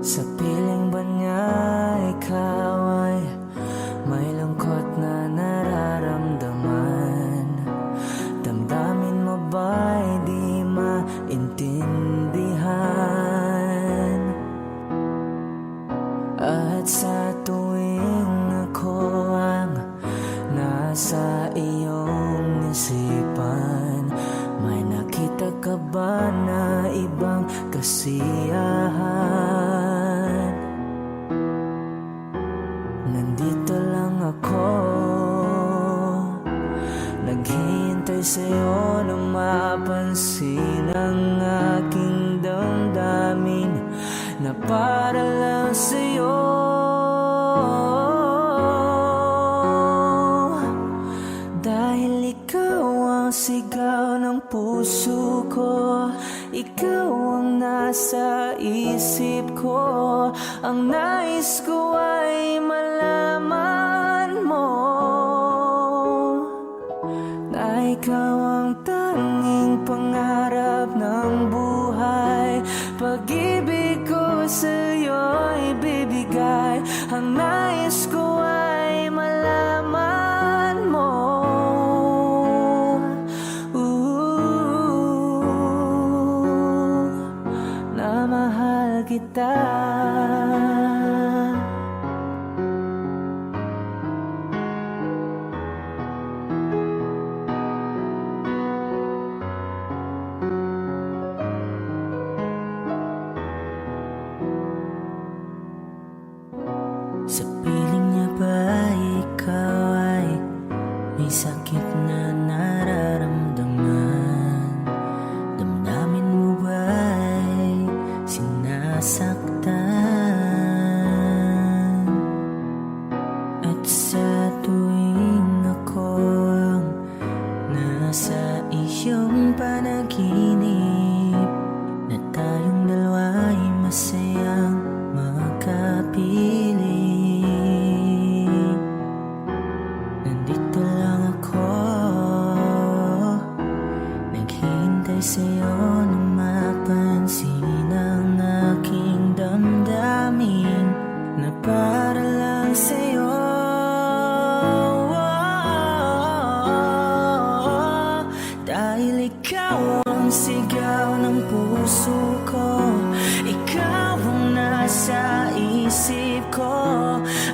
Sa piling ba niya ikaw ay may lungkot na nararamdaman? Damdamin mo ba'y di maintindihan? At sa tuwing ako ang nasa iyong isipan, may nakita ka ba na ibang kasiyahan? Nandito lang ako, naghihintay sa'yo na mapansin ang aking damdamin na para lang sa'yo. Dahil ikaw ang sigaw ng puso ko, ikaw ang nasa isip ko. Ang nais ko ay malaman mo na ikaw ang tanging pangarap ng buhay. Pag-ibig ko sa'yo'y bibigay. Ang nais ko ay malaman mo na mahal kita. Sa piling niya ba ikaw ay may sakit na nararamdaman? Damdamin mo ba'y sinasaktan? At sa tuwing ako ang nasa iyong panaginip, na tayong dalawa'y masayang magkapiling, nandito lang ako, naghihintay sa'yo na mapansin ang aking damdamin na para lang sa'yo. Dahil ikaw ang sigaw ng puso ko, ikaw ang nasa isip ko.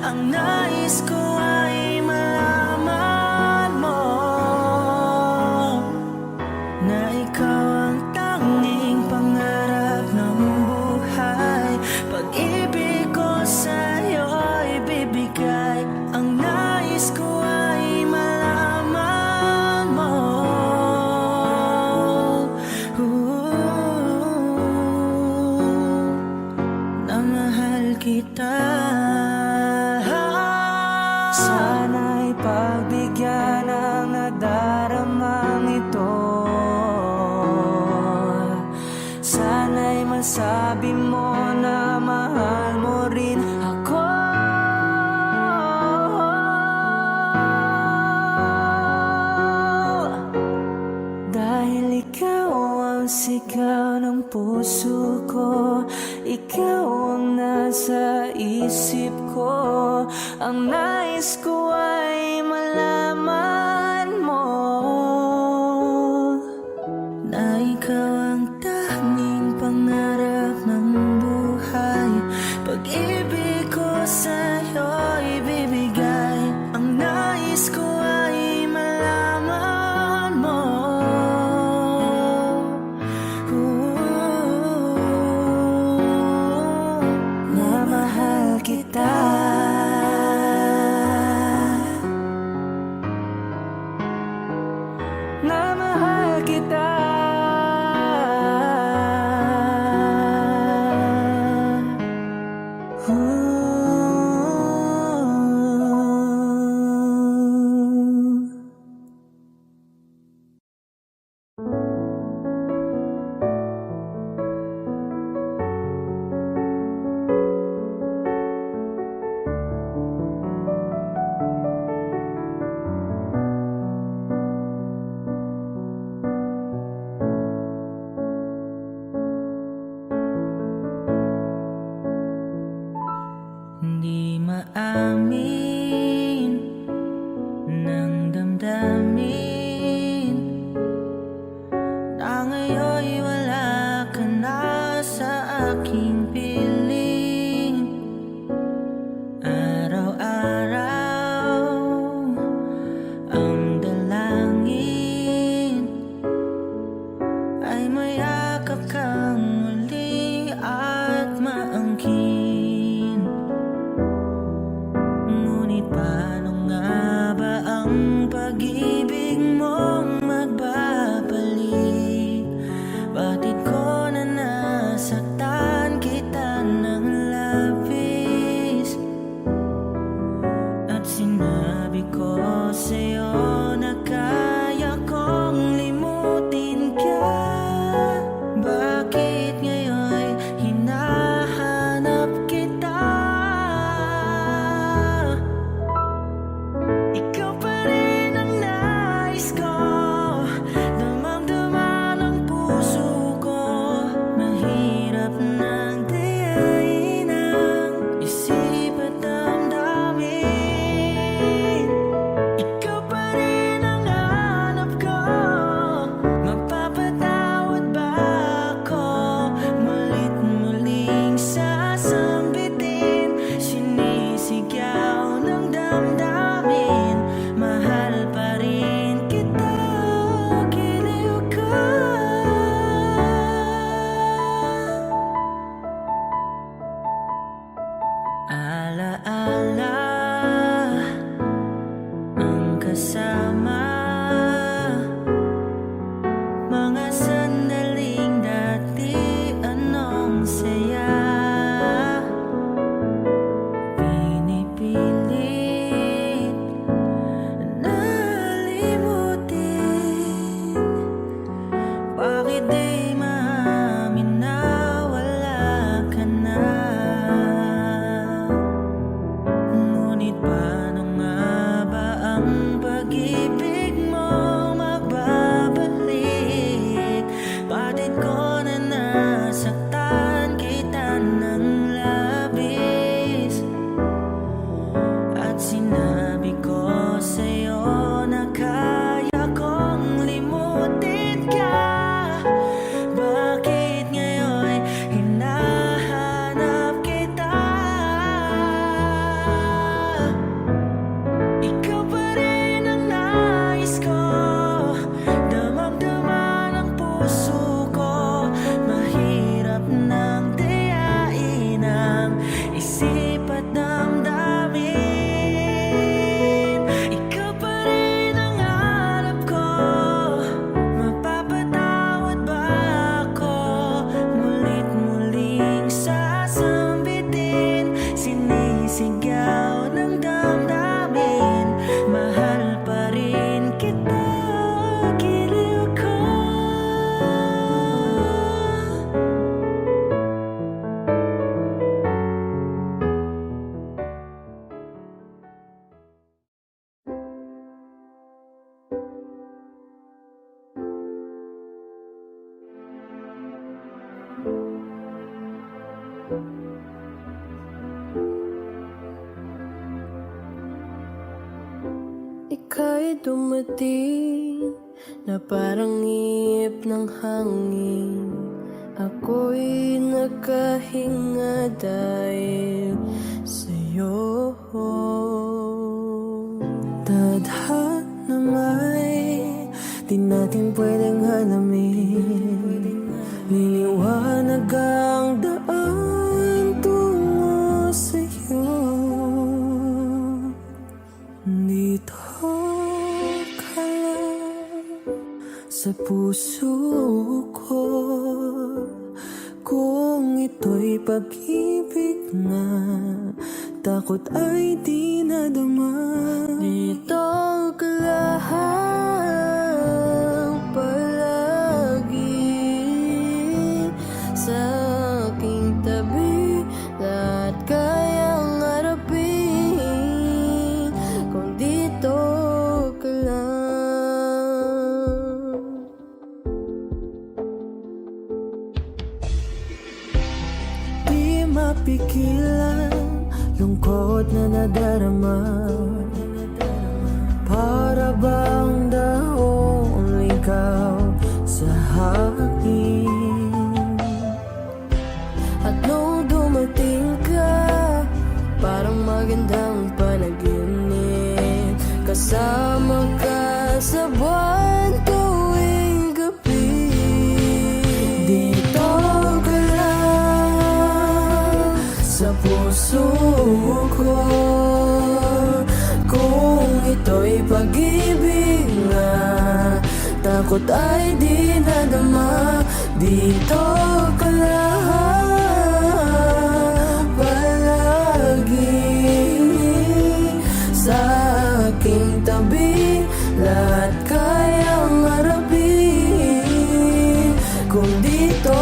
Ang nais ko ay malaman mo na ikaw ang tanging pangarap ng buhay. Pag-ibig ko sa'yo'y bibigay. Ang nais ko ay malaman mo na mahal kita. Sana'y pagbigyan ang nadaramang ito. Sana'y masabi mo na mahal mo rin ako. Dahil ikaw ang sigaw ng puso ko, ikaw ang nasa isip ko. Ang nais ko ay malaman mo na ikaw ang tanging pangarap ng buhay. Pag-ibig ko sa'yo'y bibigay. Ang nais ko ay malaman mo na mahal kita. Na mahal kita. Ika'y dumating na parang ihip ng hangin. Ako'y nakahinga dahil sa'yo. Tadhana may di natin pwedeng halamin. Liliwanag ang daan tungo sa'yo. Dito ka lang sa puso ko. Kung ito'y pag-ibig na, takot ay di nadama. Dito ka lang palagi sa aking tabi. Lahat kayang harapin kung dito ka lang. Di mapigilan lungkot na nadarama. Para bang daong ligaw sa hangin. At nung dumating ka, parang magandang panaginip. Kasama ka sa buwan tuwing gabi. Dito ka lang sa puso ko. Kung ito'y pag-ibig na, takot ay di nadama. Dito ka lang palagi sa aking tabi. Lahat kayang harapin kung dito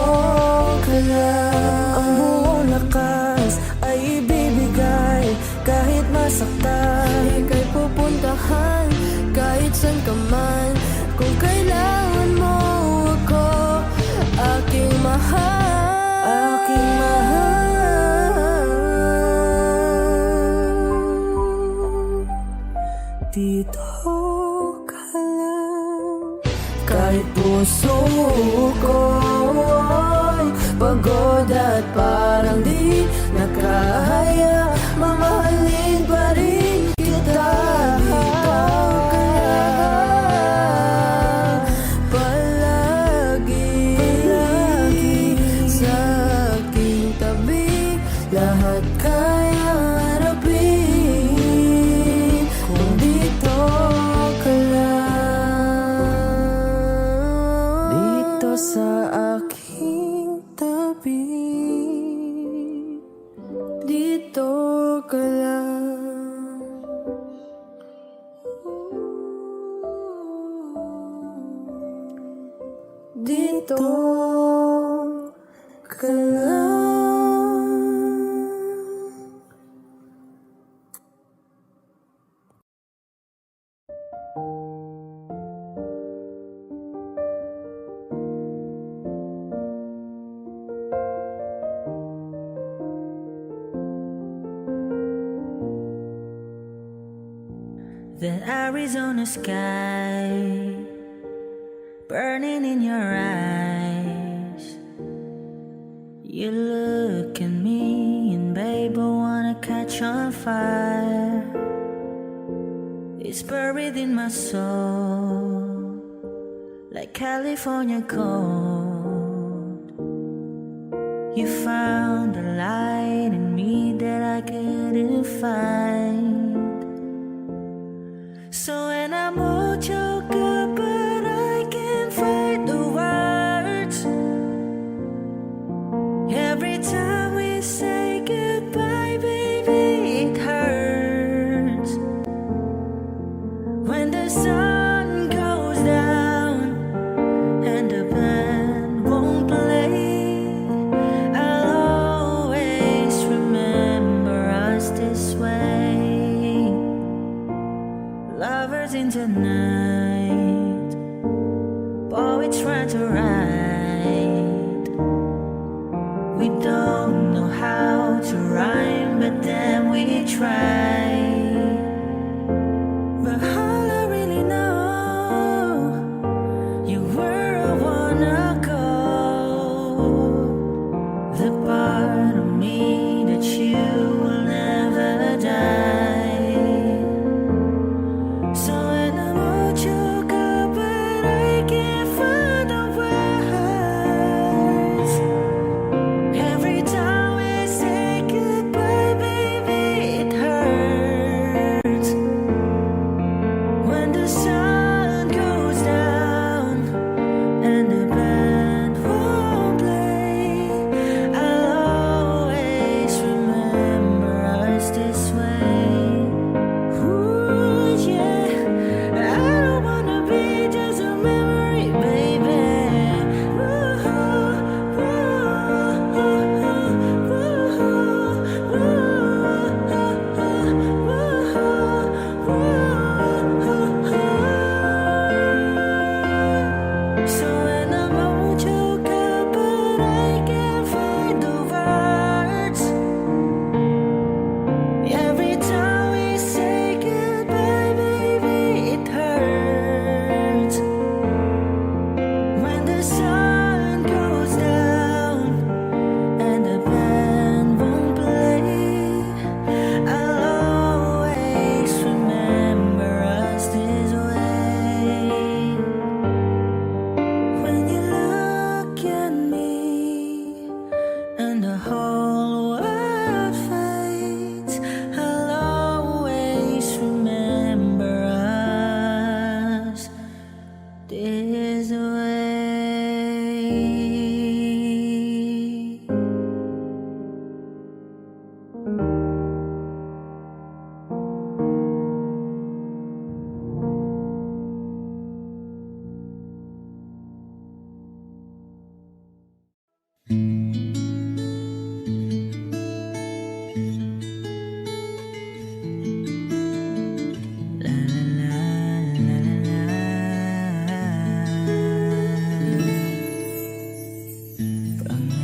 ka lang. Ang buong lakas ay ibibigay kahit masaktan. Ika'y pupuntahan kahit saan ka man. Kung kailangan mo ako, aking mahal. Aking mahal. Dito ka lang. Kahit puso ko'y pagod at parang di nakahaya, mamahalin pa rin kita. Dito ka palagi sa aking tabi. Lahat kayang harapin kung dito ka lang. Dito sa aking tabi. Dito ka lang. Dito ka lang. That Arizona sky burning in your eyes. You look at me and babe, I wanna catch on fire. It's buried in my soul like California cold. You found a light in me that I couldn't find. So when I'm all choked up, but I can't find the words. Every time we say goodbye, baby, it hurts. When the sun goes down and the band won't play, I'll always remember us this way.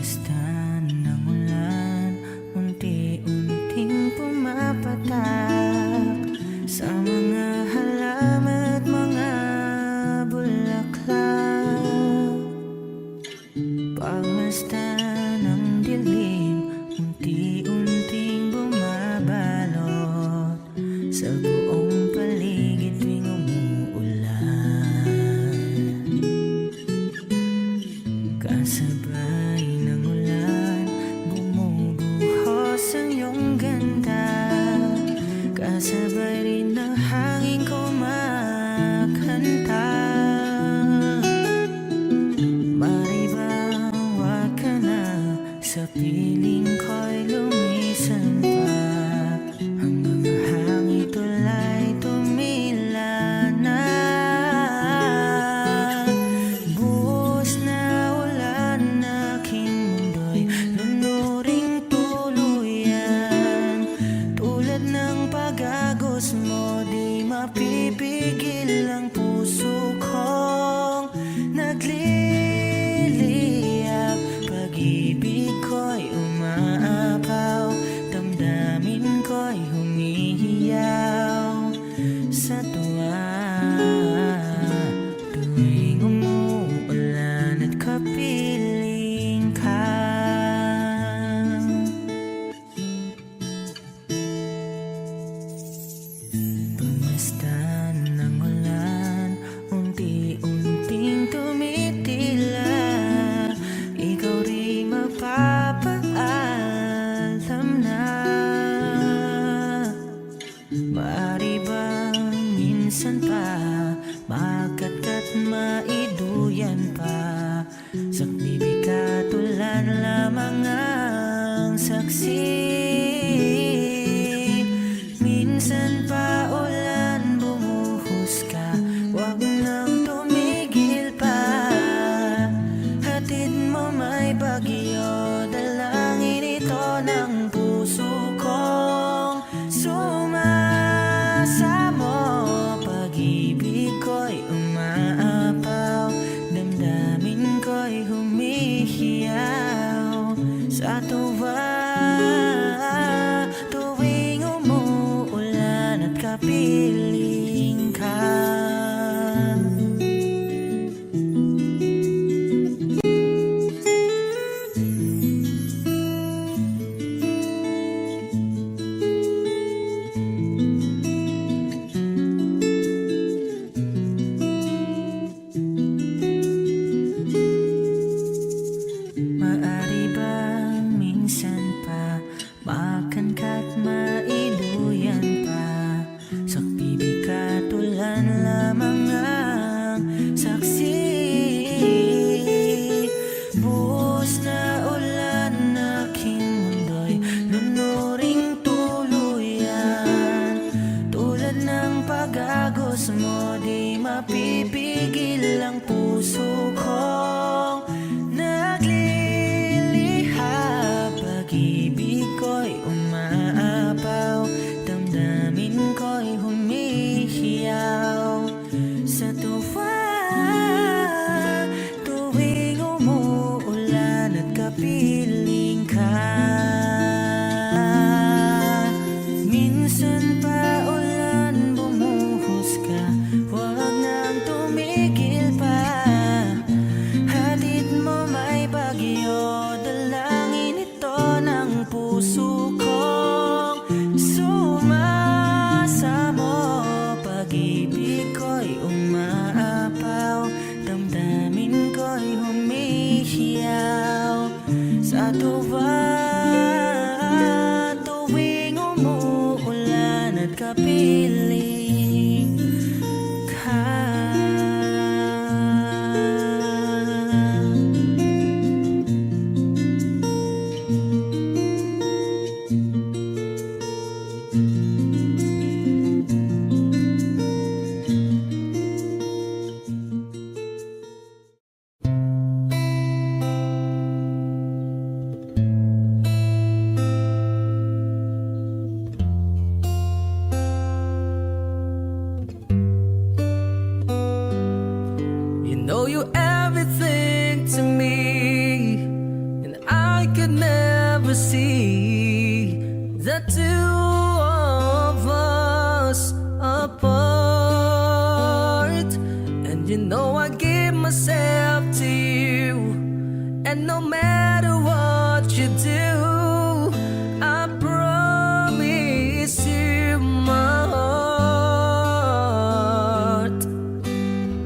Pagmasdan ng ulan, unti-unting pumapatak sa mga halaman at mga bulaklak. Pagmasdan ng dilim, unti-unting bumabalot sa buong paligid tuwing umuulan. Kasabay ng ulan, bumubuhos ang iyong ganda. Kasabay rin ng hangin kumakanta. Maribang wag ka na, sa piling ko'y lumisan pa. Hanggang hangin tulay tumila na. Buhos na ulan, aking mundo'y lunuring tuluyan. Tulad ng pag-agos mo, di mapipigil ang puso kong nagliliyab. Pag-ibig ko'y umaapaw, damdamin ko'y humihiyaw sa tuwa. Tuwing umuulan at kapiling ka. Pagmasdan ng ulan, unti-unting tumitila. Ikaw rin magpapaalam na. Maaari bang minsan pa magkagat maiduyan pa? Sakbibig katulan lamang ang saksi. Minsan pa ulan, bumuhos ka, wag nang tumigil pa. Hatid mo may bagyo, dalangin ito ng puso kong sumasamo. Pag-ibig ko'y umaapaw, damdamin ko'y humihiyaw sa tuwa. Tuwing umuulan at kapiling ka. Maaari bang minsan pa makangkat mailuyan pa? Sakbibig katulan lamang ang saksi. Buhos na ulan, aking mundo'y lunuring tuluyan. Tulad ng pag-agos mo, di mapipigil ang puso kong naglilihap. Pag-ibig ko'y umaapaw, damdamin ko'y humihiyaw sa tuwa. Tuwing umuulan at kapiling ka. Minsan pa ulan, bumuhos ka, wag nang tumigil pa. Hatid mo may bagyo, dalangin ito ng puso kong sumasamo. Pag-ibig ko'y umaapaw, damdamin ko'y humihiyaw sa tuwa. Tuwing umuulan at kapiling ka. could never see the two of us apart. And you know I give myself to you, and no matter what you do, I promise you my heart.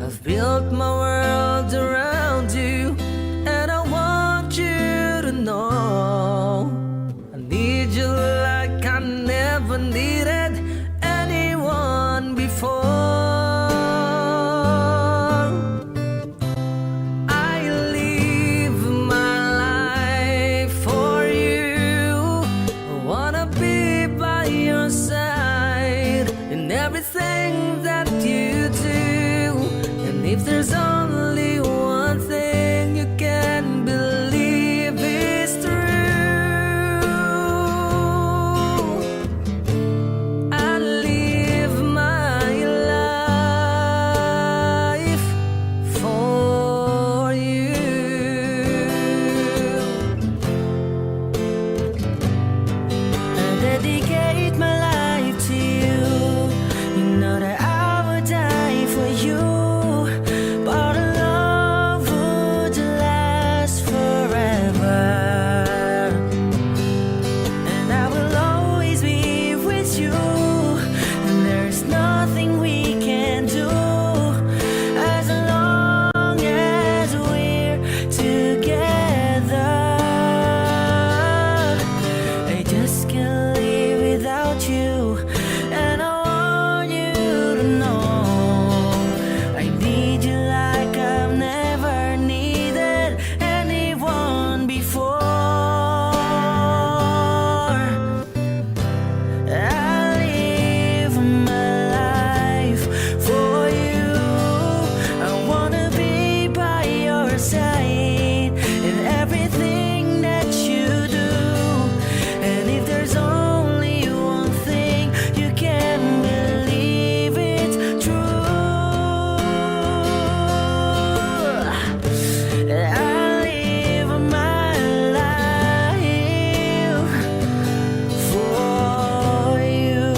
I've built my world around you, and I want you to know I need you like I never needed anyone before. I live my life for you. I wanna be by your side in everything that you do. And if there's only one thing you can believe is true, I live my life for you. I dedicate my life to you. You know that I would die for you, but our love would last forever. And I will always be with you, and there's nothing we can do as long as we're together. I just can't live without you, and I want you to know I need you like I've never needed anyone before. I live my life for you. I wanna be by your side in everything that you do. And if there's only one thing you can believe, it's true. I live my life for you.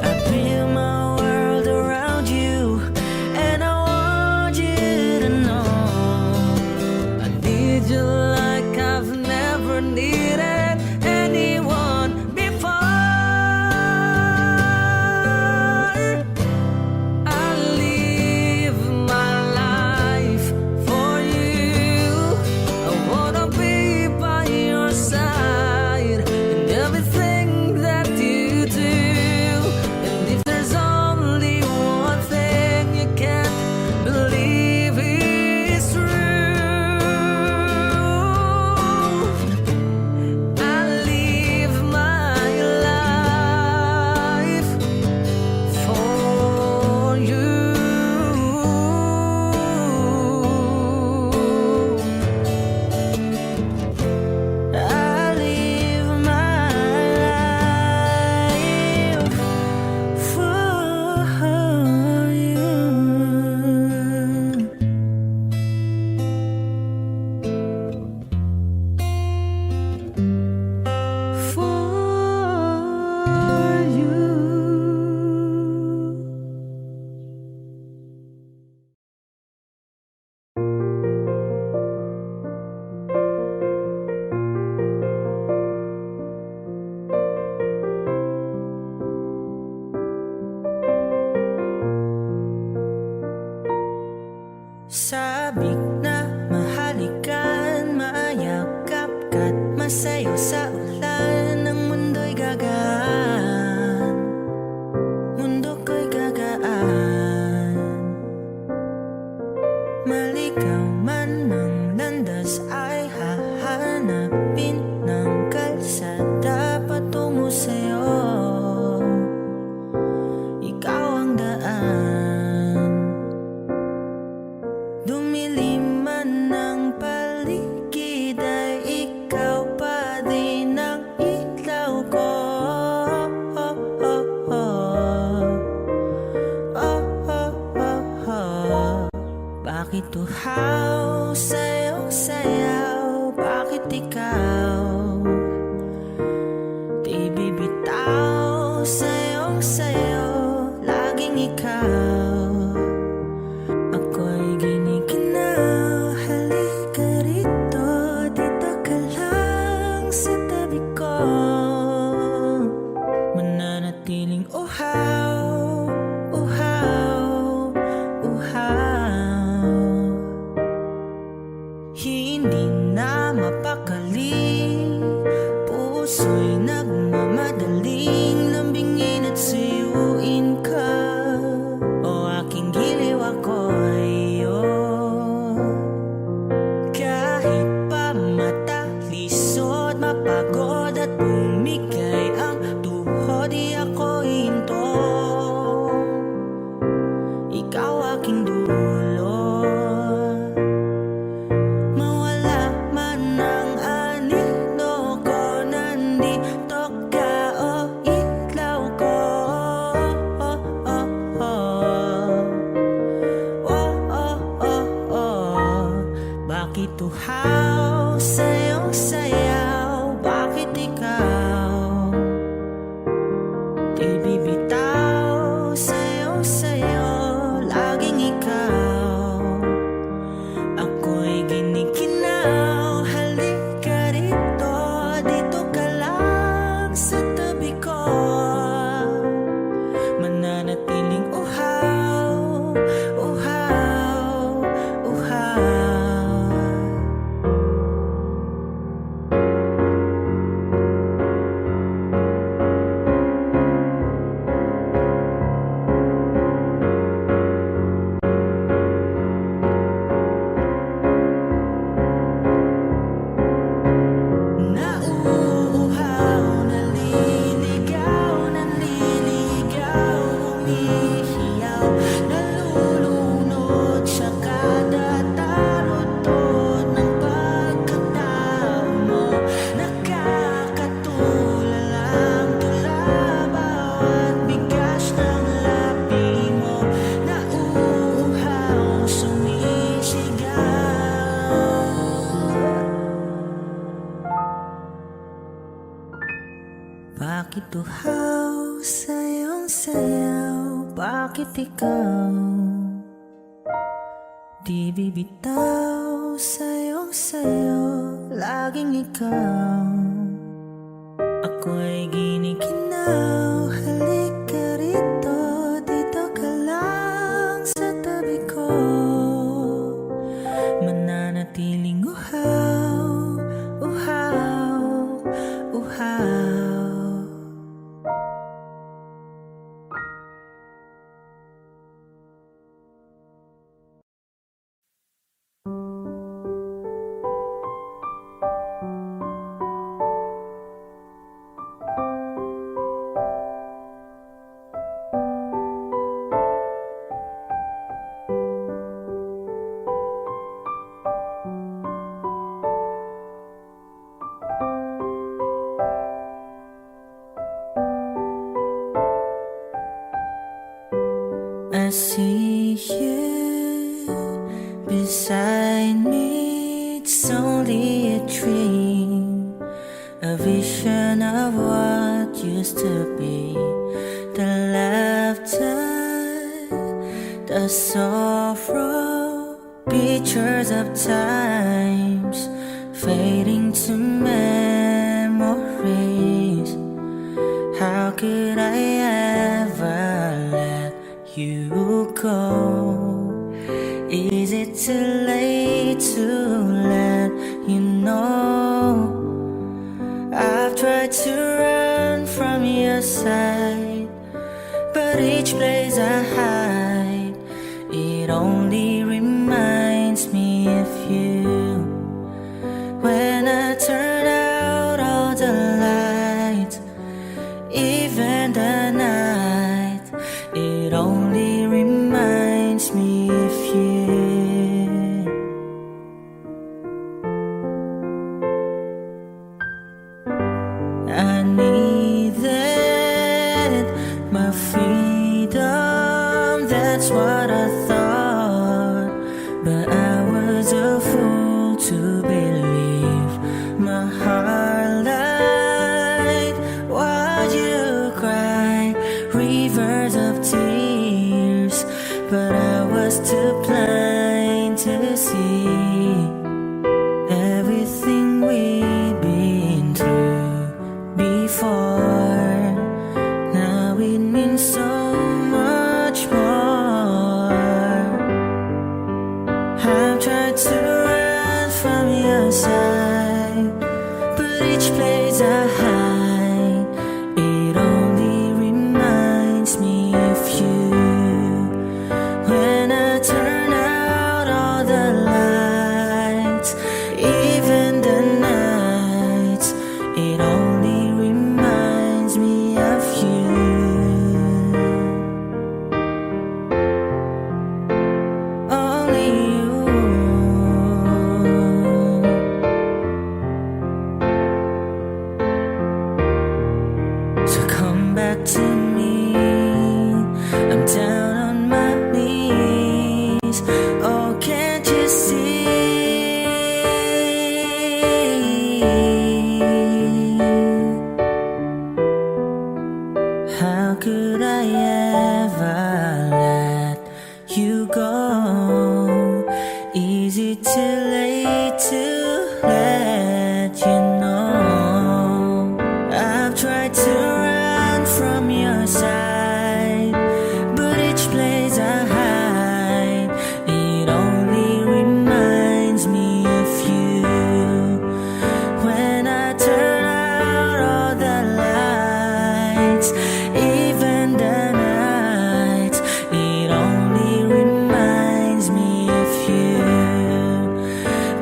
I build my world around you, and I want you to know I need you like I've never needed anyone before. I live my life for you. I wanna be by your side in everything that you do. And if there's only one thing you can't believe is true, I live my life for you. I live my life for you. For you. Sabik na mahalikan, maayakap ka't masayaw sa ulan. Ang mundo'y gagaan, mundo ko'y gagaan. Maligaw man ang landas ay hahanapin ng kalsada patungo sa'yo. Ikaw ang daan. Dumilim man ang paligid ay ikaw pa din ang ilaw ko. Bakit uhaw sa'yong sayaw? Bakit ikaw di bibitaw sa'yong sayo? Laging ikaw. Ako'y ginikinaw. Halika rito, dito ka lang sa tabi ko. Mananatiling uhaw, uhaw, uhaw. Hindi na mapakali, puso'y nagmamadaling lambingin at suyuin ka. O aking giliw, ako'y iyo. Kahit pa matalisod, mapagod at bumigay ang tuhod, di ako hinto. Ikaw aking dulo. Mawala man ang anino ko, nandito ka, o ilaw ko. Oh, oh, oh. Oh, oh, oh, oh. Bakit uhaw sa'yong sayaw? Bakit ikaw di bibitaw sa'yong sayo? Laging ikaw. Ako'y ginikinaw. Halika rito, dito ka lang sa tabi ko. Mananatiling uhaw, uhaw, uhaw. Nauuhaw, naliligaw, nanliligaw, umihiyaw, nalulunod sa kada tarot-tot ng pagkatao mo. Nakakatulalang tula bawat bigas ng labi mo. Nauuhaw, sumisigaw. Bakit uhaw sa'yong sayaw? Bakit ikaw di bibitaw sa'yong sayo? Laging ikaw. Ako'y ginikinaw. Halika rito, dito ka lang sa tabi ko. Mananatiling uhaw, uhaw, uhaw. I see you beside me. It's only a dream, a vision of what used to be. The laughter, the sorrow, pictures of times fading to memories. How could I ever let you go? Is it too late to let you know? I've tried to run from your side, but each place I hide, it only reminds was a fool to believe my heart lied. Why'd you cry rivers of tears? But I was too blind to see everything we'd been through before. Now it means so much more. I've tried to run from your side, but each place I hide, it only reminds me of you. When I turn out all the lights, even the nights, it only reminds me of you. Only you. So come back to me. I'm down on my knees. Oh, can't you see? How could I ever let you go? Is it too late to let you know? I've tried to run from your side, but each place I hide, it only reminds me of you. When I turn out all the lights, even the nights, it only reminds me of you.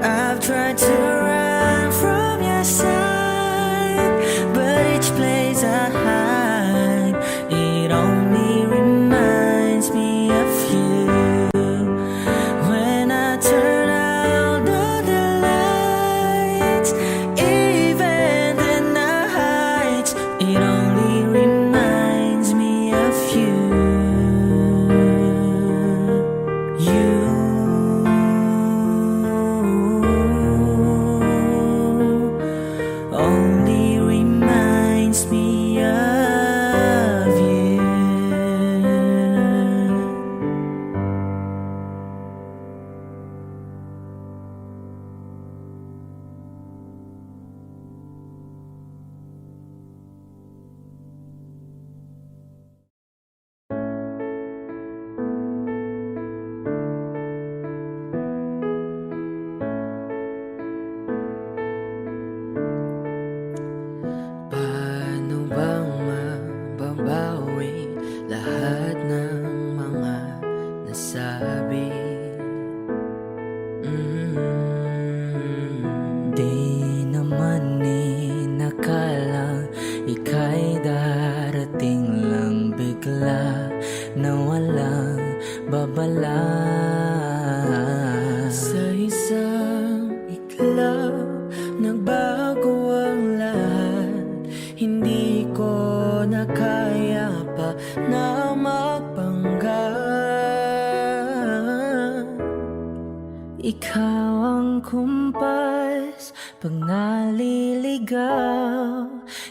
I've tried to run from your side, but each place I hide, it only reminds me of you. When I turn out all the lights, even the nights, it only reminds me of you. You only reminds me of you. Paano bang mababawi lahat ng mga nasabi? Di naman inakalang ika'y darating lang bigla na walang babala. Sa isang iklaw, nagbago ang lahat. Hindi ko na kaya pa na magpanggap. Ikaw ang kumpas pag naliligaw.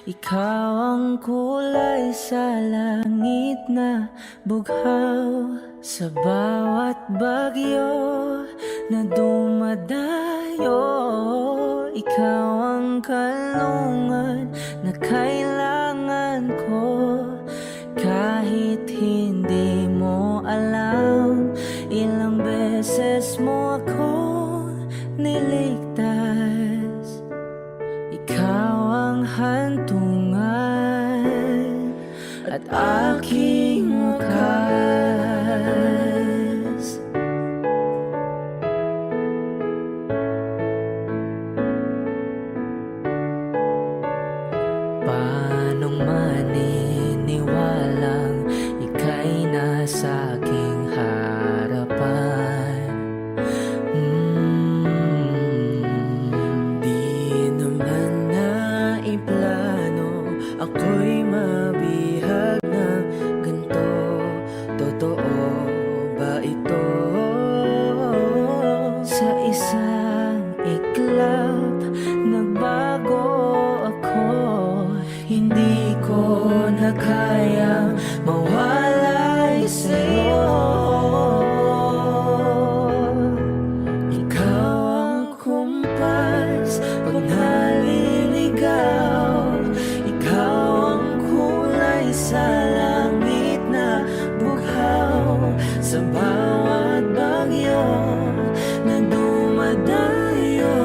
Ikaw ang kulay sa langit na bughaw. Sa bawat bagyo na dumadayo, ikaw ang kalungan na kailangan ko. Kahit hindi mo alam, ilang beses mo ako niligtas. Ikaw ang hantungan at aking wakas. Paanong maniniwalang ika'y nasa aking harapan? Di naman naiplano ako'y mabihag ng isang iglap, nagbago ako. Hindi ko na kayang mawalay sa'yo. Ikaw ang kumpas pag naliligaw. Ikaw ang kulay sa langit na bughaw. Sa bawat bagyo na dumadayo,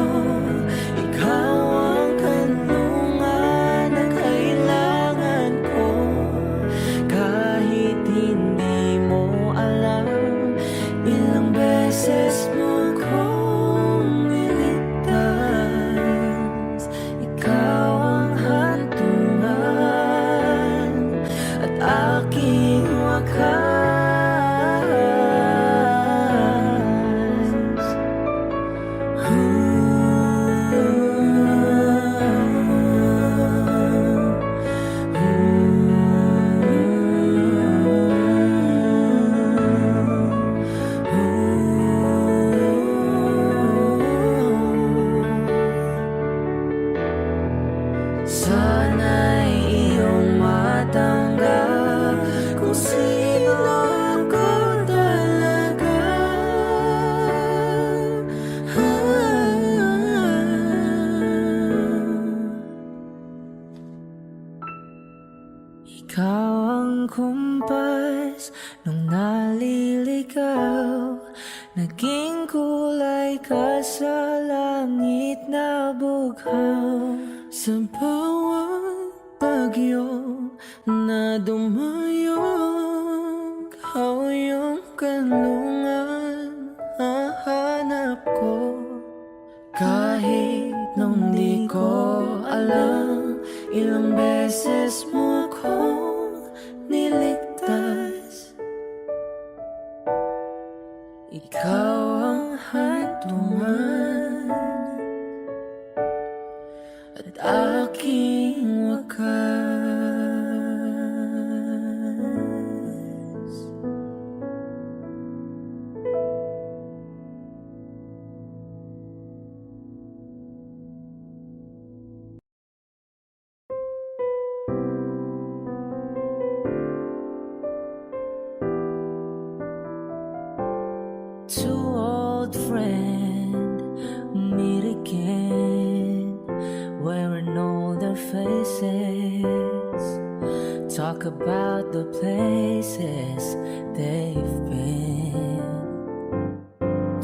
ikaw ang kanlungan na kailangan ko. Kahit hindi mo alam, ilang beses mo kong niligtas. Ikaw ang hantungan at aking wakas. Sana'y iyong matanggap kung sino ako talaga. Ikaw ang kumpas nung naliligaw. Naging kulay ka sa langit na bughaw. Sa bawat bagyo na dumayo, ikaw yung kanlungan hahanap ko. Kahit nung di ko alam, ilang beses mo kong niligtas. Ikaw ang hantungan at aking wakas. Two old friends meet again, wearing older faces, talk about the places they've been.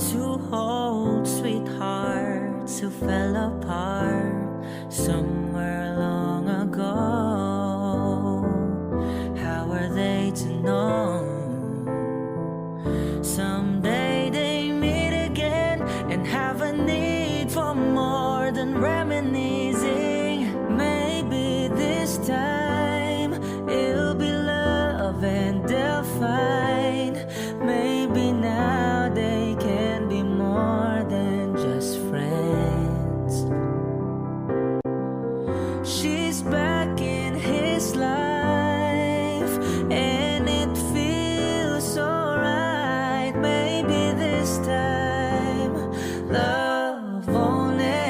Two old sweethearts who fell apart somewhere long ago. How are they to know? Someday they meet again and have a need for more than reminiscing. Maybe this time it'll be love and they'll find. Maybe now they can be more than just friends. She's back in his life and it feels alright. Maybe this time love won't end.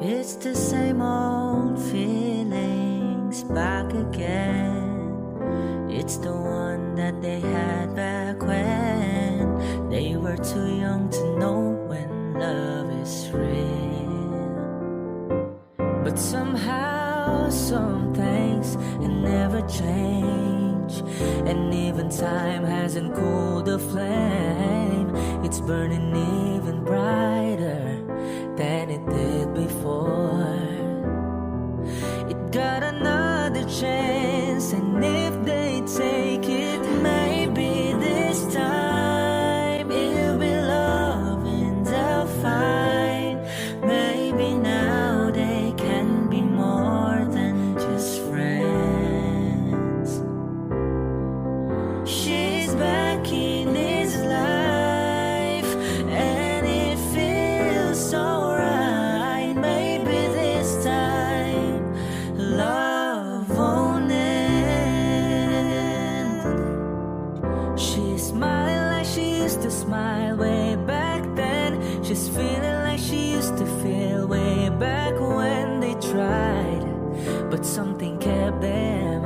It's the same old feelings back again. It's the one that they had back when they were too young to know when love is real. But somehow some things never change, and even time hasn't cooled the flame. It's burning even brighter than it did before. It got another chance, and if they take it, maybe this time it'll be love and they'll find. Maybe now they can be more than just friends. She's back in his life and it feels so right. Maybe this time love won't end. used to smile way back then. She's feeling like she used to feel way back when they tried, but something kept them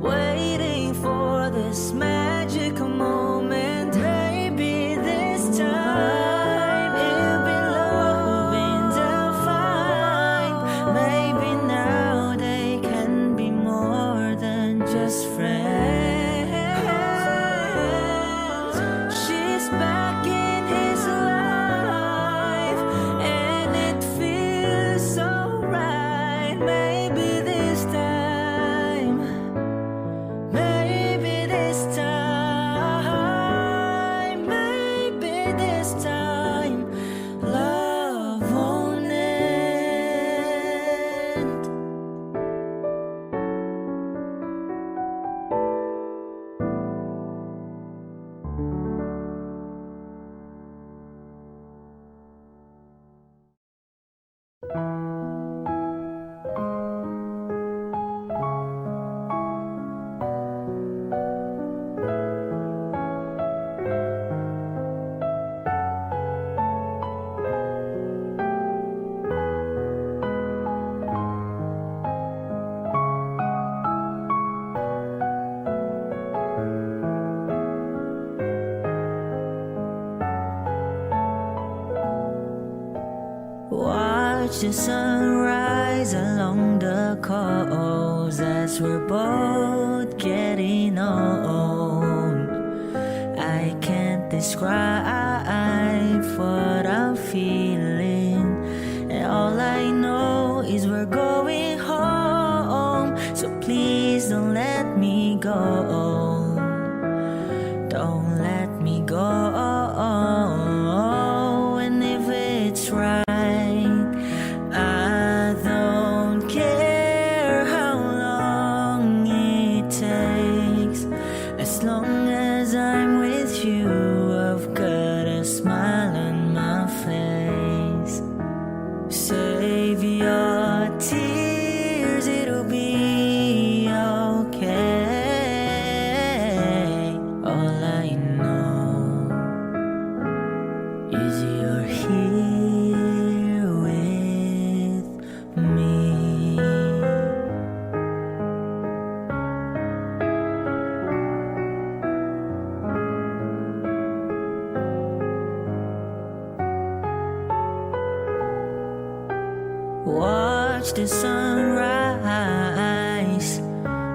waiting for this magical moment. Maybe this time it'll be love and they'll find. Maybe now they can be more than just friends. She's back in his life and it feels so right. Maybe this time, maybe this time, maybe this time, love won't end. Watch the sunrise along the coast as we're both getting old. I can't describe what I'm feeling, and all I know is we're going home. So please don't let me go. Don't let me go. And if it's right, I don't care how long it takes. As long as I'm with you, I've got a smile on my face. Save your tears, it'll be okay. All I know is you're here with me. Watch the sunrise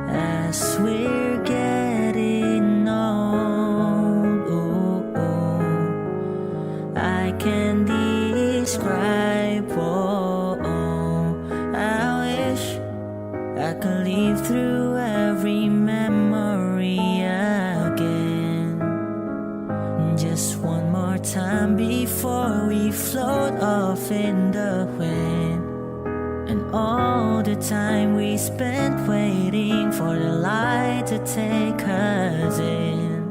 as we're getting old. Ooh, ooh. I can describe. I wish I could live through every memory again. Just one more time before we float off in the wind. And all the time we spent waiting for the light to take us in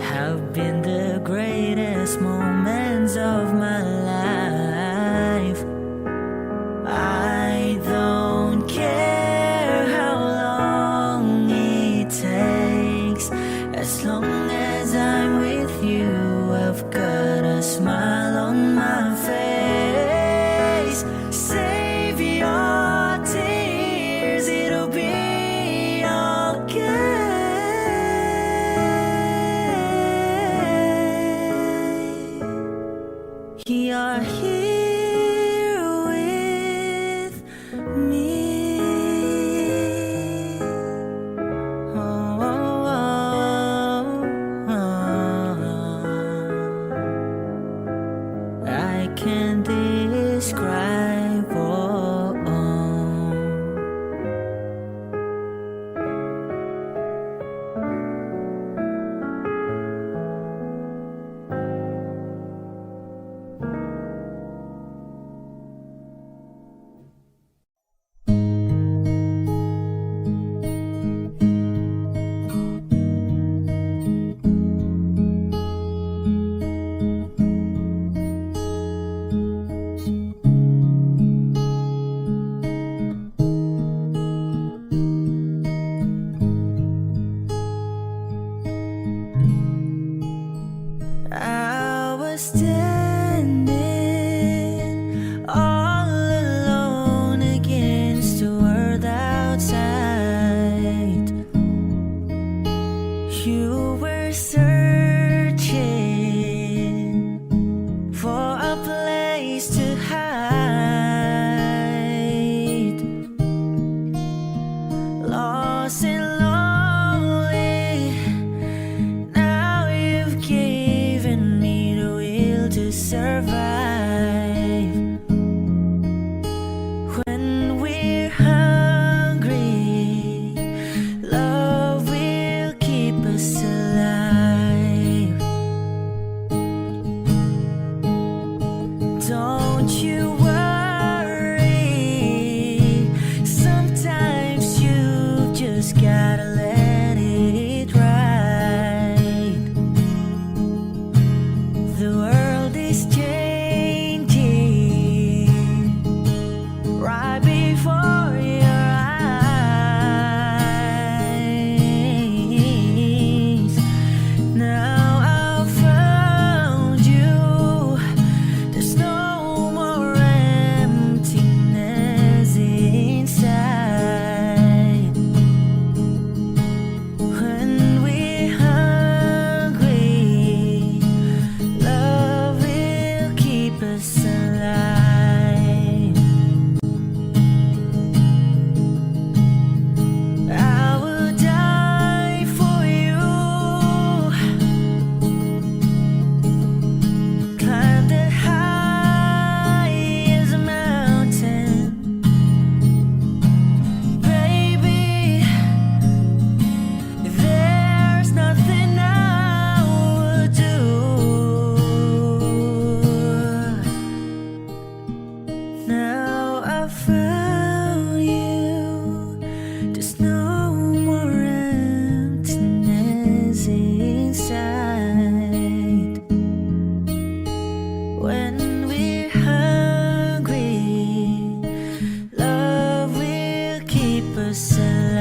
have been the greatest moments of my life. I don't care how long it takes. As long as I'm with you, I've got a smile on my face. Save your tears, it'll be okay. standing all alone against the world outside. You were searching for a place to hide, lost and lonely. Now you've given me the will to survive. When we're hungry, love will keep us alive. Don't you worry, sometimes you just gotta let it ride. The world is changing right before your eyes. Now I've found you. There's no more emptiness inside. When we're hungry, love will keep us alive. I will die for you. Climb the highest mountain, baby. There's nothing I would do. Now I found you. There's no more emptiness inside. When we're hungry, love will keep us alive.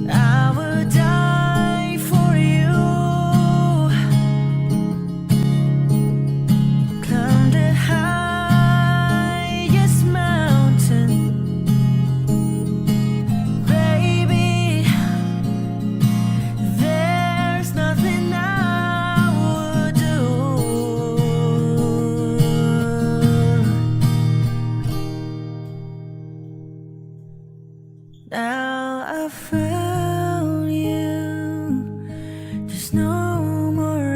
I will die for you. Climb the highest mountain, baby. There's nothing I would do. Now I found you. There's no more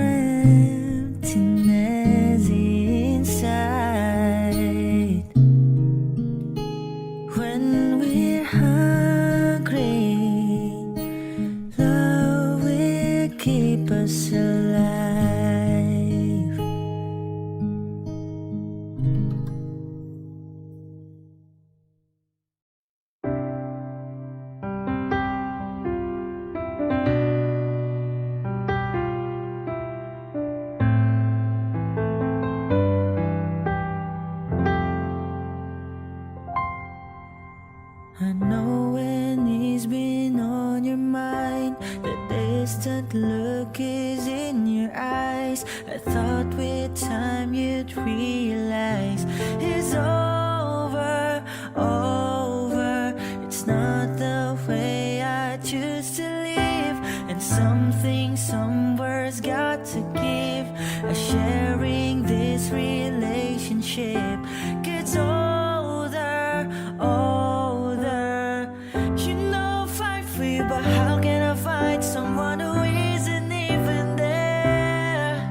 emptiness inside. When we're hungry, love will keep us alive. I know when it's been on your mind, the distant look is in your eyes. I thought with time you'd realize it's over, over. It's not the way I choose to live, and something somewhere's got to give. Sharing this relationship gets older, older. You know, fight for you, but how can I find someone who isn't even there?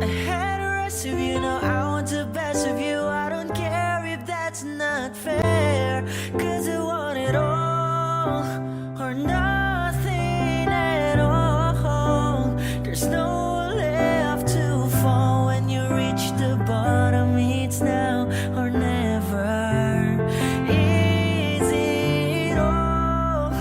I had the rest of you, now I want the best of you. I don't care if that's not fair, 'cause I want it all or nothing at all. There's no left to fall when you reach the bottom. It's now or never. Is it all,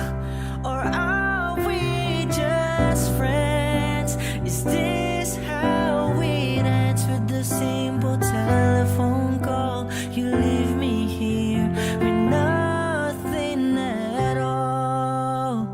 or are we just friends? Is this how it ends, with the simple telephone call? You leave me here with nothing at all.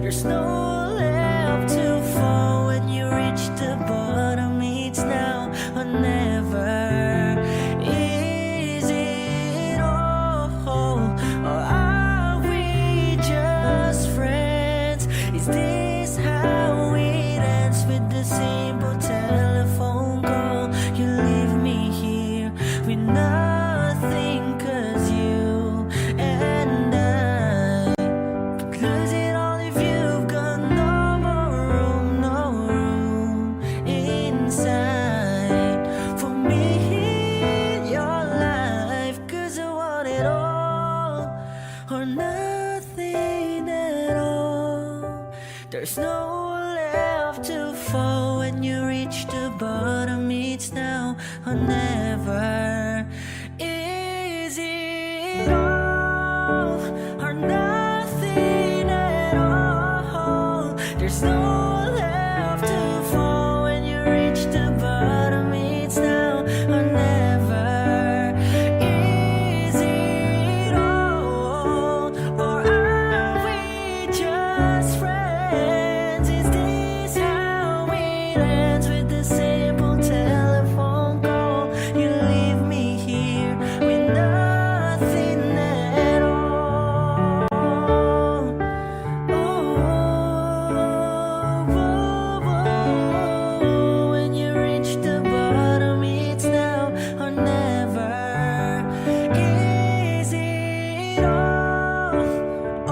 There's no left to fall when you reach the bottom. It's now or never. Is it all, or are we just friends? Is this how it ends with the simple telephone call? You leave me here with nothing, 'cause you and I could lose it all if you've got no room inside for me in your life. 'Cause I want it all or nothing at all. There's no left to fall when you reach the bottom. It's now or never. Is it all or nothing at all? There's no left to fall when you reach the bottom. It's now or never. Is it all, or are we just friends? Is this how it ends with the simple telephone call? You leave me here with nothing at all. When you reach the bottom, it's now or never. Is it all,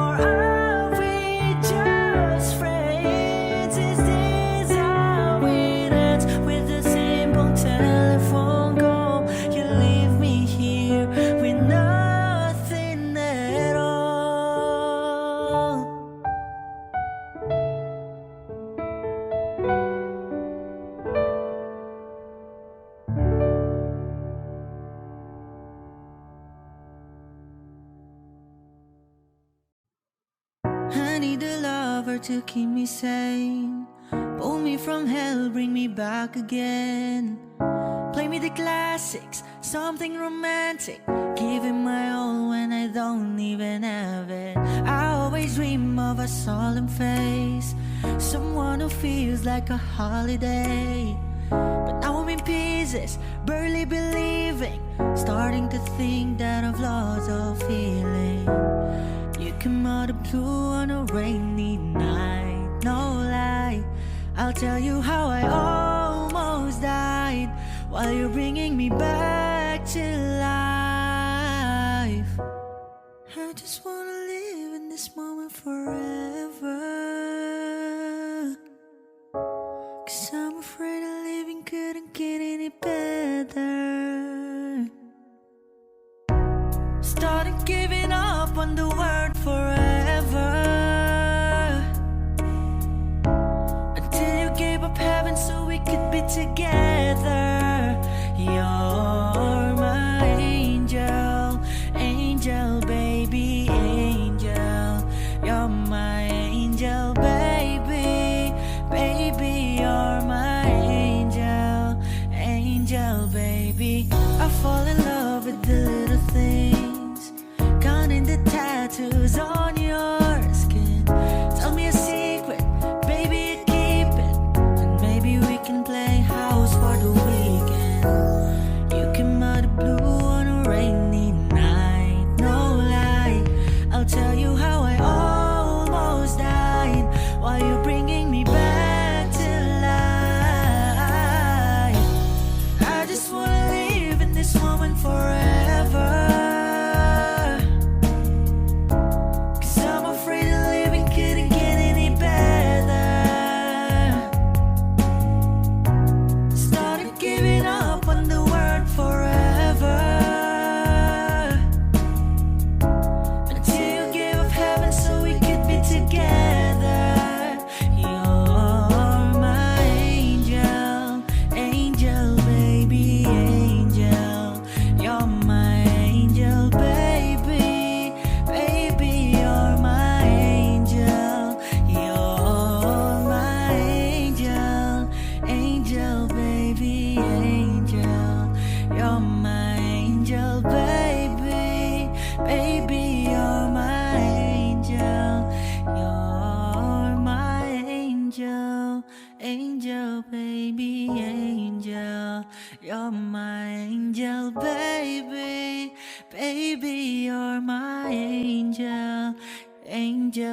or are we just friends? Is this how it ends with the simple telephone call? You leave me here with nothing at all. I need a lover to keep me sane, pull me from hell, bring me back again. Play me the classics, something romantic, give it my all when I don't even have it. I always dream of a solemn face, someone who feels like a holiday. But now I'm in pieces, barely believing, starting to think that I've lost all feeling. You come out of blue on a rainy night, no lie. I'll tell you how I almost died while you're bringing me back to life. I just wanna live in this moment forever, 'cause I'm afraid that living couldn't get any better. Started giving up on the word forever, until you gave up heaven so we could be together. You're my angel, angel baby, angel. You're my angel baby, baby. You're my angel, angel baby. I fall in love with the little things, counting the tattoos on your skin. Tell me a secret, baby, keep it, and maybe we can play house for the weekend. You came out of blue on a rainy night, no lie. I'll tell you how I almost died while you're bringing me back to life. I just wanna live in this moment forever,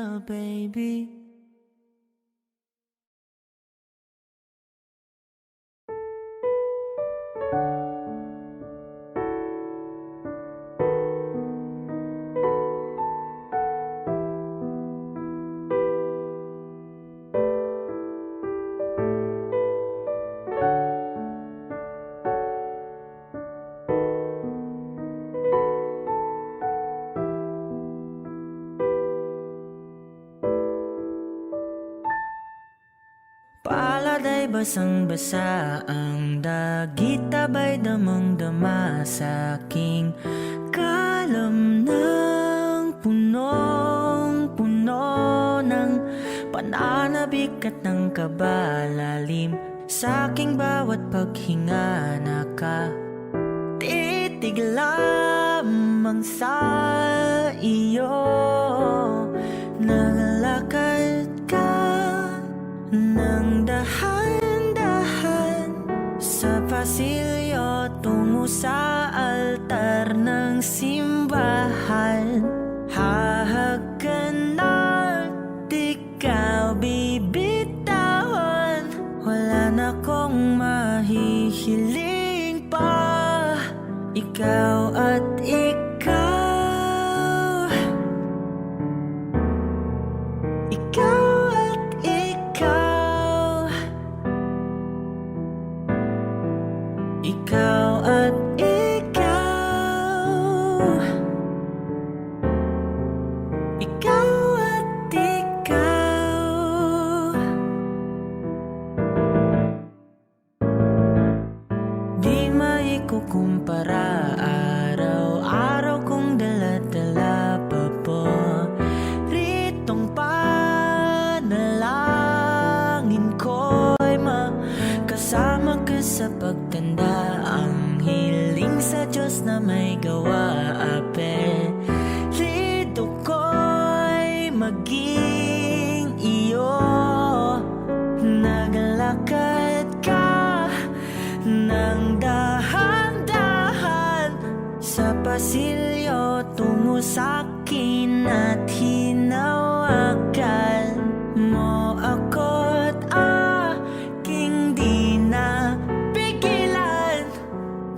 real, baby. Paladay basang-basa ang dagit, tabay damang-dama sa aking kalam ng punong-puno ng pananabik at ng kabalalim. Sa aking bawat paghinga nakatitig lamang sa iyo. Naglakad ka nang dahan-dahan sa pasilyo tungo sa altar ng simbahan. Hahagan at ikaw bibitawan, wala na kong mahihiling pa. Ikaw at ikaw, ikaw at ikaw, ikaw at ikaw, ikaw at ikaw. Di maikukumpara, araw-araw kong dala-dala pa po ritong panalangin ko'y makasama ka sa pagtanda. Ang hiling sa Diyos na may gawa, apelyido ko'y maging iyo. Naglakad ka nang dahan-dahan sa pasilyo tungo sa'kin at hinawakan mo ako't aking di na pigilan.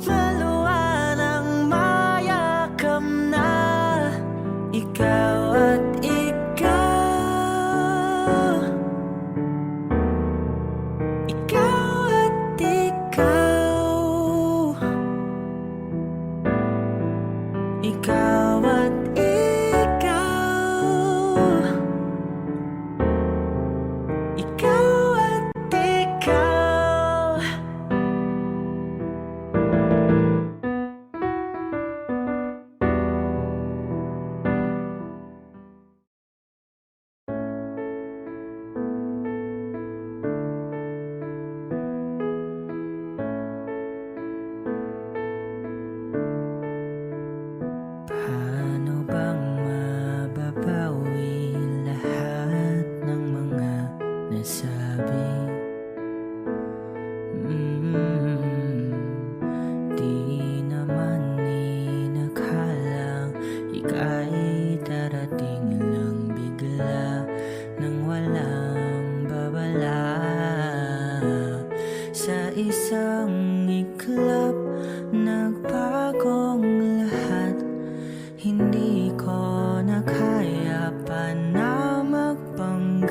Maluwan ang mayakam na ikaw at ikaw, ikaw at ikaw, ikaw at ikaw, ikaw at ikaw. Paano bang mababawi lahat ng mga nasabi? Di naman inakhalang ika'y darating lang bigla nang walang babala. Sa isang iglap nagpagong lahat. Hindi ko na kaya pa na magpanggap.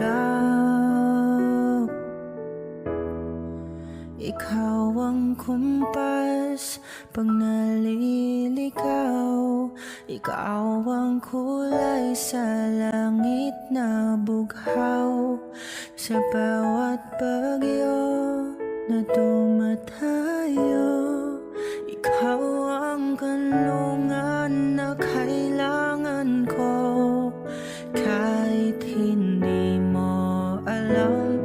Ikaw ang kumpas pag naliligaw. Ikaw ang kulay sa langit na bughaw. Sa bawat bagyo na dumadayo, ikaw ang kanlungan na kailangan ko. Kahit hindi mo alam,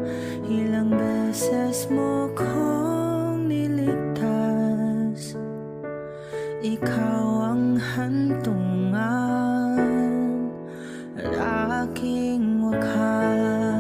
ilang beses mo kong niligtas. Ikaw ang hantungan at aking wakas.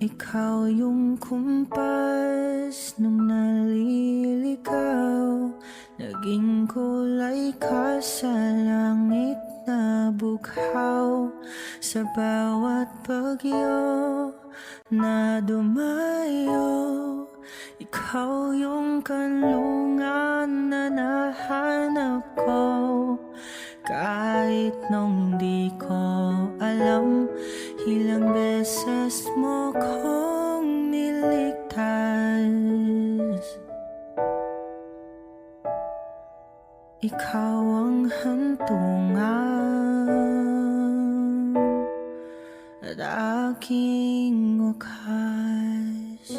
Ikaw yung kumpas nung naliligaw, naging kulay ka sa langit na bughaw. Sa bawat bagyo na dumayo, ikaw yung kanlungan na nahanap ko. Kahit nung di ko alam, ilang beses mo kong niligtas. Ikaw ang hantungan at aking wakas.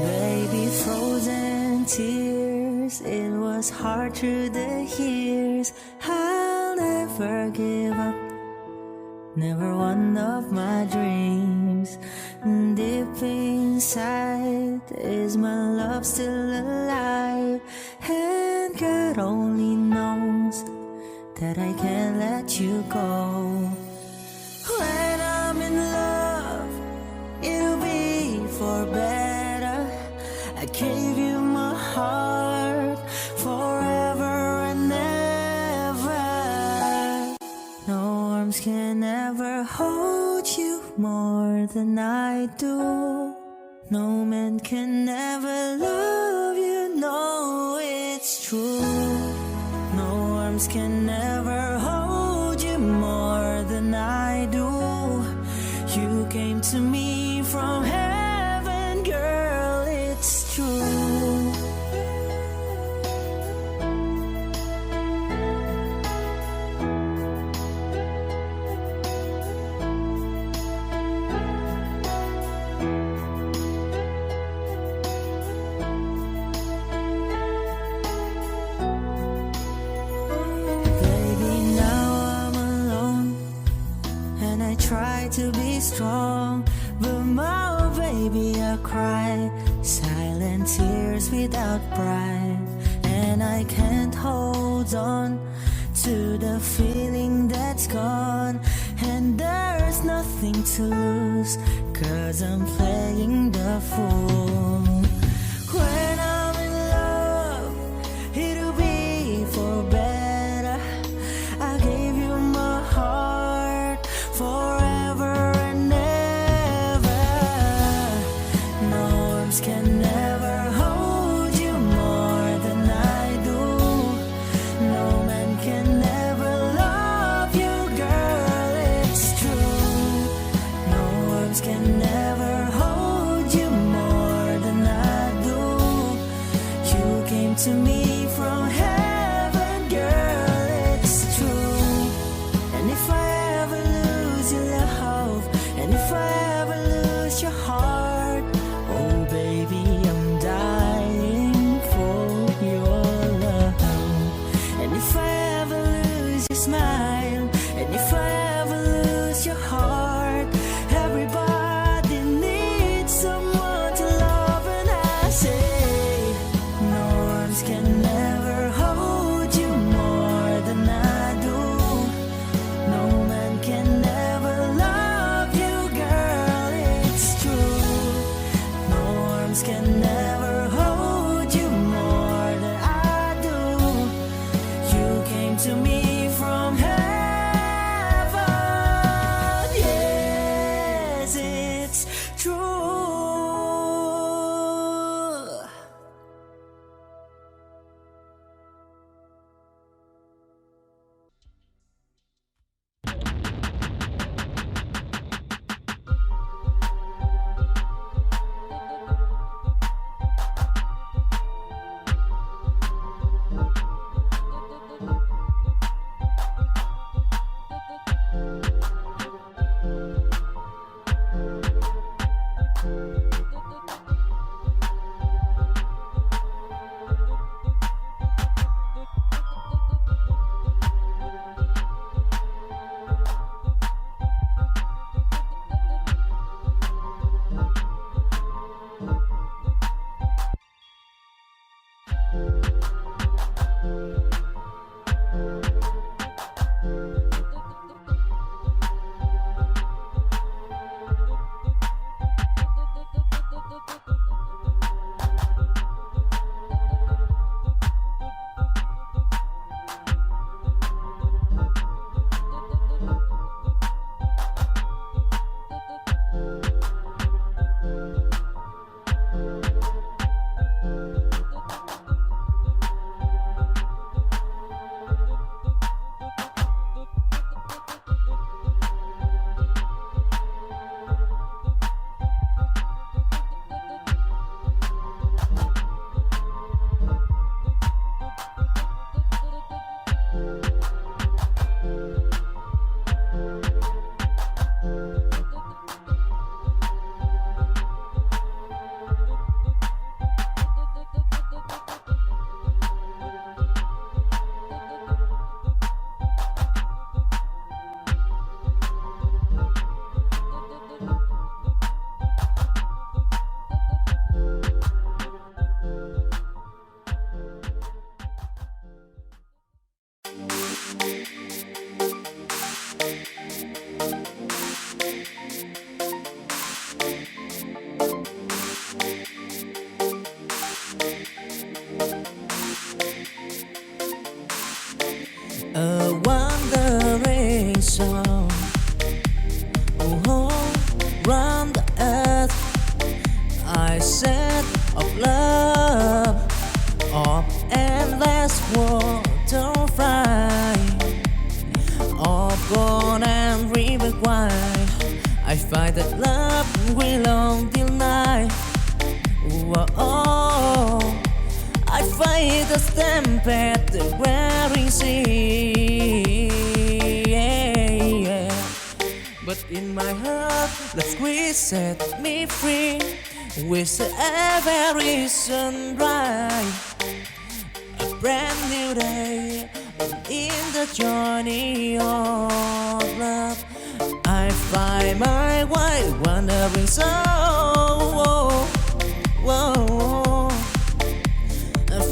Baby, frozen tears, it was hard through the years. I'll never give up, never one of my dreams. Deep inside, is my love still alive? And God only knows that I can't let you go. When I'm in love, it'll be for better. I gave you my heart forever and ever. No arms can ever hold you more than I do. No man can ever love you, no, it's true. No arms can never hold you more than I do. You came to me from heaven, girl, it's true. Baby, now I'm alone and I try to be strong, but my baby, I cry silent tears without pride. And I can't hold on to the feeling that's gone. And there's nothing to lose, 'cause I'm playing the fool. When I'm in love, it'll be for better. I gave you my heart forever and ever. No arms can never hold you more than I do. No man can never love you, girl, it's true. No arms can never hold you more than I I find that love will long till night. Whoa, I find the stamp at the wearing sea. But in my heart, love squeeze set me free. With every sunrise, a brand new day. In the journey of love, I find my way wandering soul.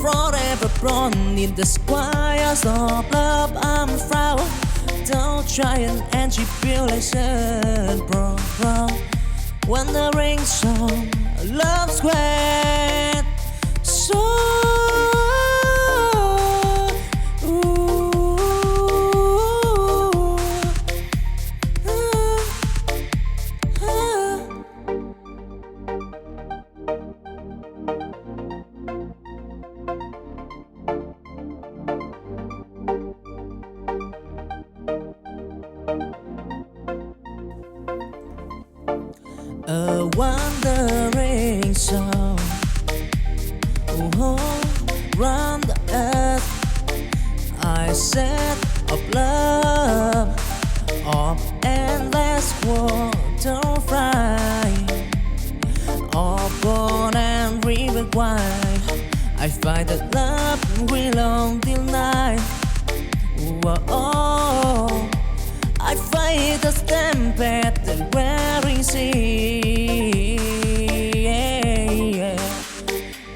Forever born in the squires of love, I'm proud. Don't try and tribulation, bro. Wandering song, love square. So a wandering song, round the earth. I said of love, of endless water fly, of born and river wide. I find that love will long till night. Whoa, I find the stamp at the wearing sea.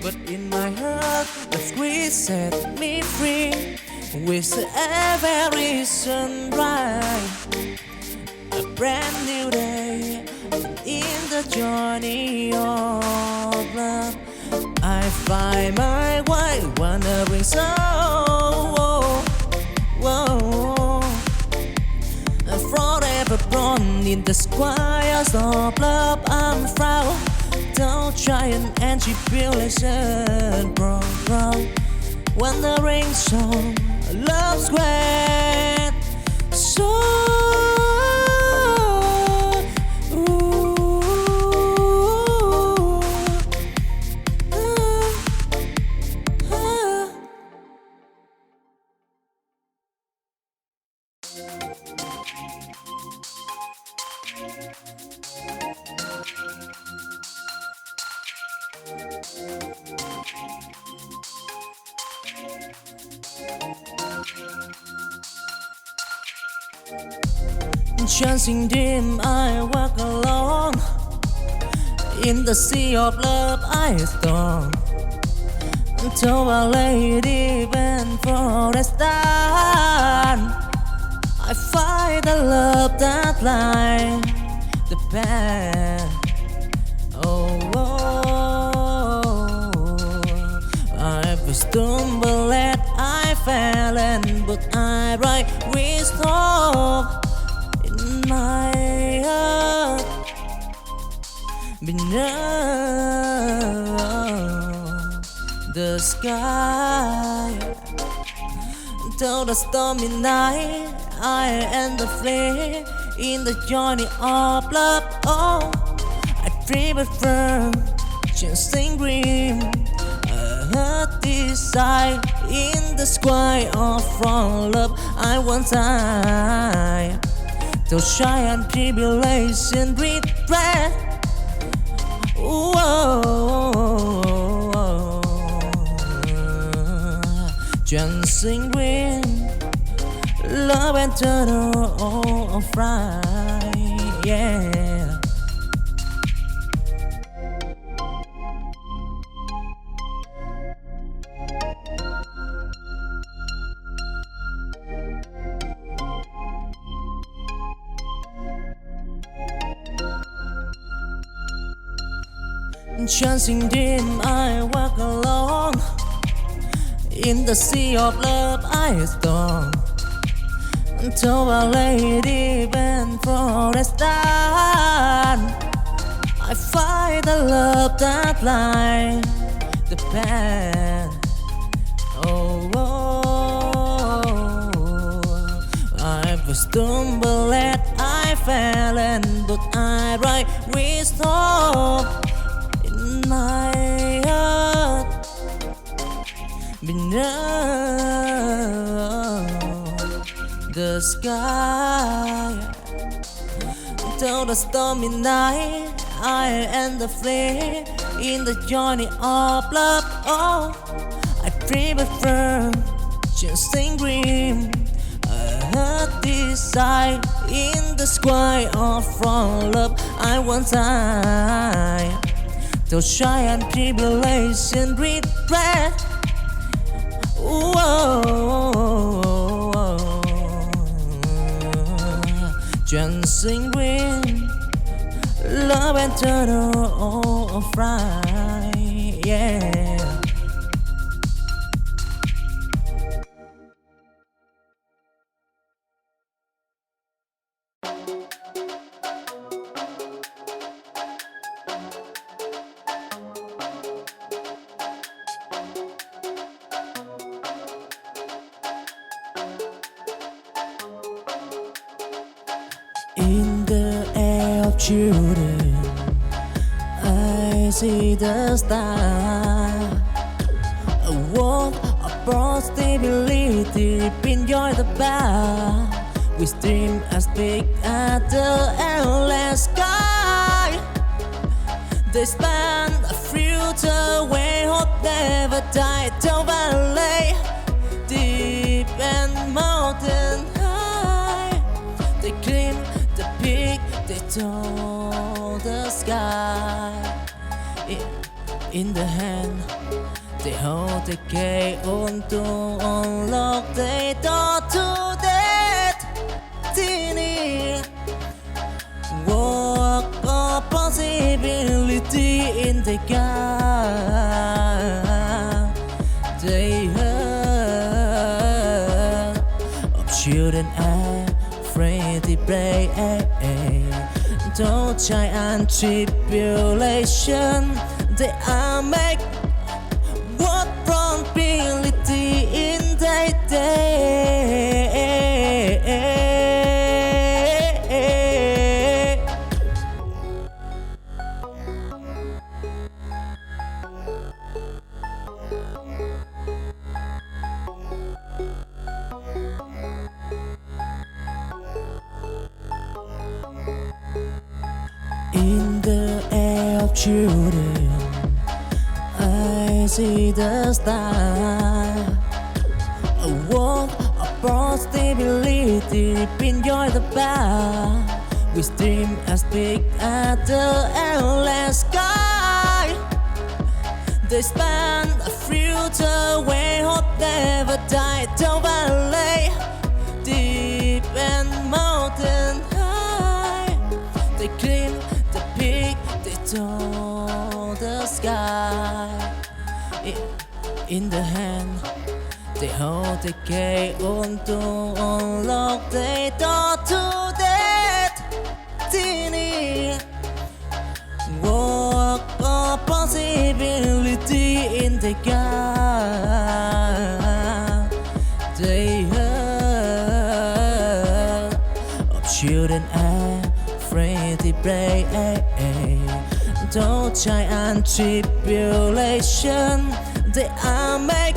But in my heart, the squeeze set me free. With every sunrise, a brand new day. In the journey of love, I find my way wandering soul. Forever born in the squires of love, I'm proud. Don't try and tribulation, bro. Wandering song, love square. So chancing dim, I walk alone. In the sea of love, I storm. Until a lady bent for a star, I find the love that lies the path. I stumbled and I fell, and but I right with hope in my heart. Beneath the sky, till the stormy night, I and the flame in the journey of love. Oh, I dream of firm, chasing dream. Desire in the sky of from love. I want time to shy and tribulation regret. Dancing green, love and turn of right, yeah. Chancing dim, I walk alone. In the sea of love, I storm. Until a lady bent for a star, I find the love that lies the path. I've stumbled and I fell, and thought I write wisdom in my heart beneath the sky. Till the stormy night, I and the flame in the journey of love. Oh, I dream firm, chasing dream. I heard desire in the sky of from love. I want time to shy and tribulation, regret. Chasing dream, love and turtle of right, yeah. In the air of children, I see the star. A world of broad stability, enjoy the bar. We dream as big as the endless sky. They span a future where hope never died. Down valley, deep and mountain high. They climb the peak, they told the sky. In the hand, they hold the key on to unlock the door to destiny. Walk of possibility in the gap. They heard of children afraid to pray. Don't try and tribulation. They are make what probability in their day. In the air of children, I see the star. A world of broad stability, enjoy the bar. We dream as big as the endless sky. They span a future where hope never died. Down valley, deep and mountain high. They climb the peak, they told the sky. In the hand, they hold the key on to unlock the door to destiny. Walk of possibility in the gap. They heard of children afraid to pray. Don't try and tribulation. They are make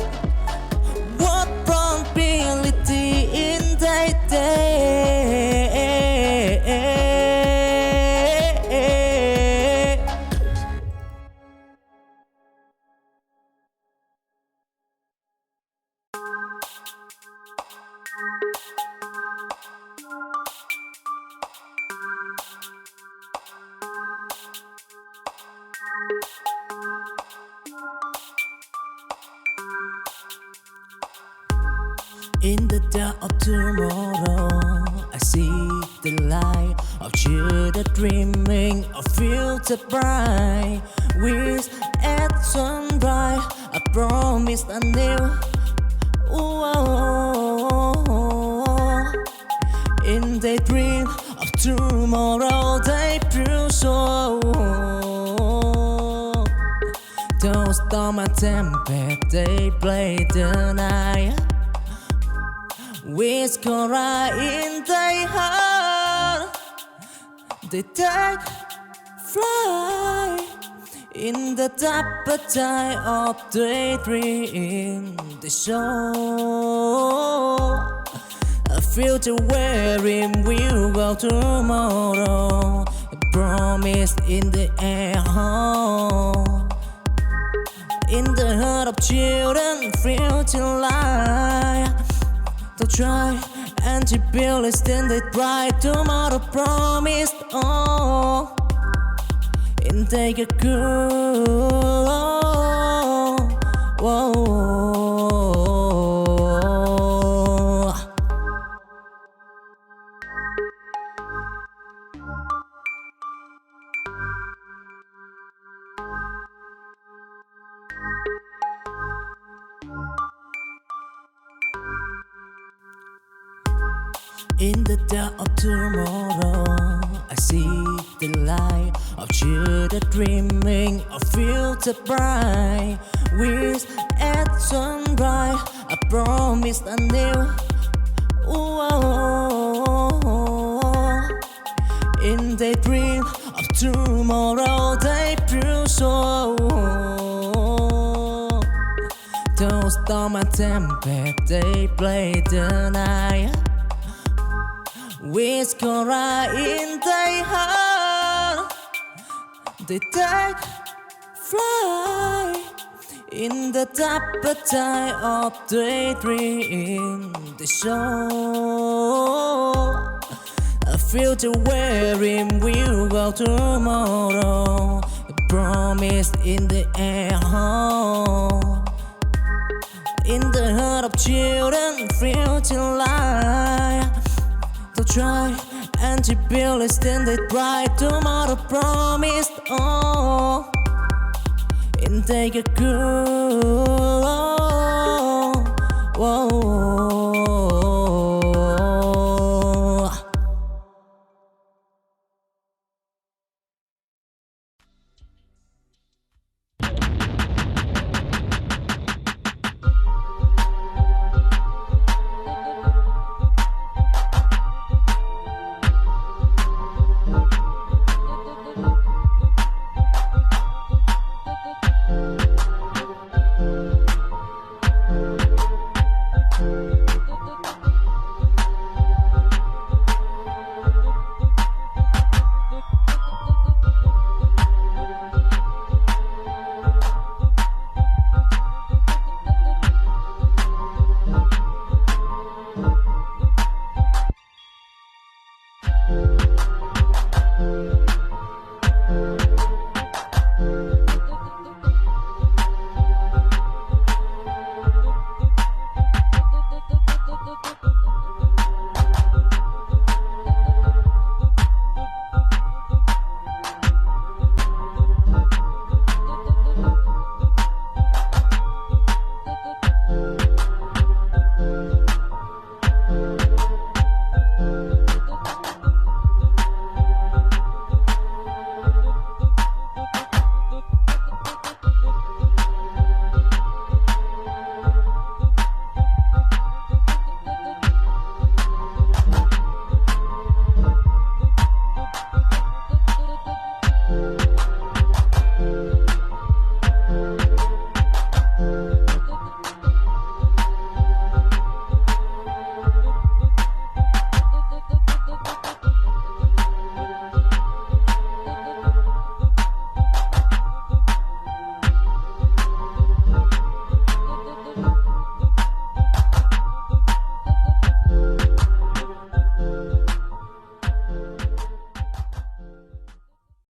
what probability in their day. In the dark of tomorrow, I see the light of children dreaming of future bright. With at sunrise, I promise anew. In the dream of tomorrow, they prove so. Those storm and tempest, they play the night. With cry in their heart, They take flight in the upper tide of daydream. They show a future wherein we'll go tomorrow. A promise in the air, in the heart of children, future life. They'll try and to build a standard bright tomorrow promised. Oh, and take a cool. Whoa. In the dark of tomorrow, I see the light of children dreaming of future bright. With at sunrise, I promise a new. In the dream of tomorrow, they prove so. Those storm and tempest, they play the night. With Cora in their heart, they take flight in the upper tide of daydream. They show a future wherein we'll go tomorrow. A promise in the air, in the heart of children, future life. They'll try and to build a standard bright tomorrow promised. Oh, and take a cool. Whoa.